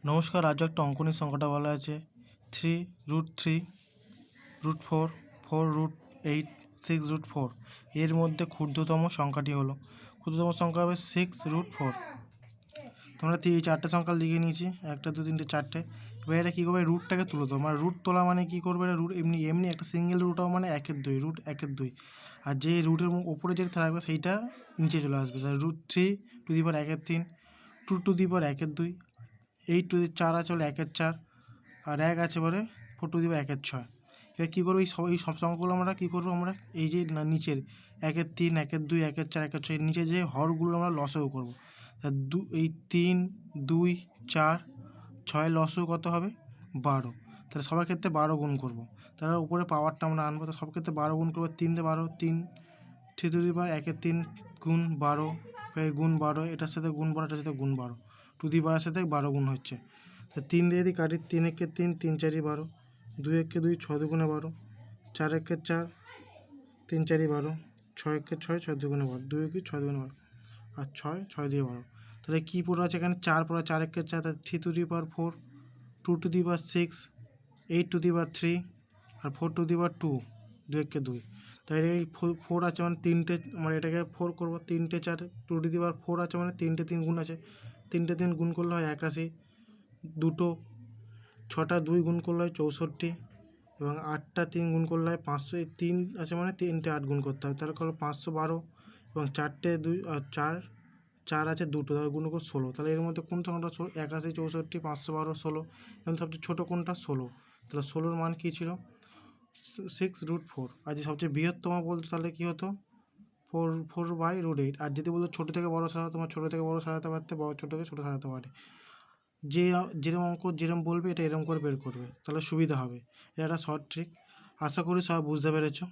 নমস্কার, আজ একটা অঙ্কনের সংখ্যাটা বলা আছে 3√3, √4, 4√8, 6√4। এর মধ্যে ক্ষুদ্রতম সংখ্যাটি হলো, ক্ষুদ্রতম সংখ্যা হবে 6√4। তোমরা এই চারটে সংখ্যা লিখে নিয়েছি, 1 2 3 4টে। এবার এটা কী করবে, রুটটাকে তুলে দেবো। মানে রুট তোলা মানে কী করবে, এটা রুট এমনি এমনি একটা সিঙ্গেল রুট হবে, মানে 1/2, রুট 1/2। আর যে রুটের ওপরে যেটা থাকবে সেইটা নিচে চলে আসবে। √3 2 1/2, 2 4 আছে বলে 1/4, আর 1 আছে বলে 4 1/6। এবার কী করবো, এই সব সংখ্যাগুলো আমরা কী করবো, আমরা এই যে নিচের 1/3, 1/2, 1/4, 1/6 এর নিচে যে হরগুলো আমরা লসাগু করবো। এই 3 2 4 6 লসাগু কত হবে, 12। তাহলে সবার ক্ষেত্রে 12 গুণ করবো। তাহলে উপরে পাওয়ারটা আমরা আনবো, তো সব ক্ষেত্রে 12 গুণ করবো। 3 দিয়ে 12, 3 1/3 গুণ 12, গুণ 12, এটার সাথে গুণ 12, এটার সাথে গুণ 12, 2 সাথে 12 গুণ হচ্ছে। তো 3 দিয়ে যদি কাটি, 3 1 3, 3 4 12, 2 1 2, 6 2 12, 4 1 4, 3 4 12, 6 1 6, 6 2 12, 2 1 6 2 12, আর 6 6 2 12। তাহলে কী পড়ে আছে এখানে, 4 পড়ে, 4 1 4, তাহলে 3 4, 2 6, 8 3, আর 4 2, 2 1 2। তাহলে এই 4 আছে মানে তিনটে, মানে এটাকে 4 করবো। 3 4, 2 4 আছে মানে 3 3 গুণ আছে, 3 3 গুণ করলে হয় 81, 2 6টা 2 গুণ করলে হয় 64, এবং 8টা 3 গুণ করলে হয় 500। 3 আছে মানে 3টে 8 গুণ করতে হবে, তাহলে করলো 512, এবং 4টে 2 4 আছে 2টো, তাহলে গুণ করে 16। তাহলে এর মধ্যে কোন সংখ্যাটা 81, 64, 512, 16, এবং সবচেয়ে ছোটো কোনটা, 16। তাহলে 16-র মান কী ছিল, 6√4। আর যে সবচেয়ে বৃহত্তম বলতো তাহলে কী হতো, 4/8। আর যদি বলতো ছোটো থেকে বড়ো সাজাতে, তোমার ছোটো থেকে বড়ো সাজাতে পারতে, বড় ছোটো থেকে ছোটো সাজাতে পারে। যেরকম অঙ্ক যেরকম বলবে এটা এরকম করে বের করবে, তাহলে সুবিধা হবে। এটা একটা শর্ট ট্রিক। আশা করি সবাই বুঝতে পেরেছো।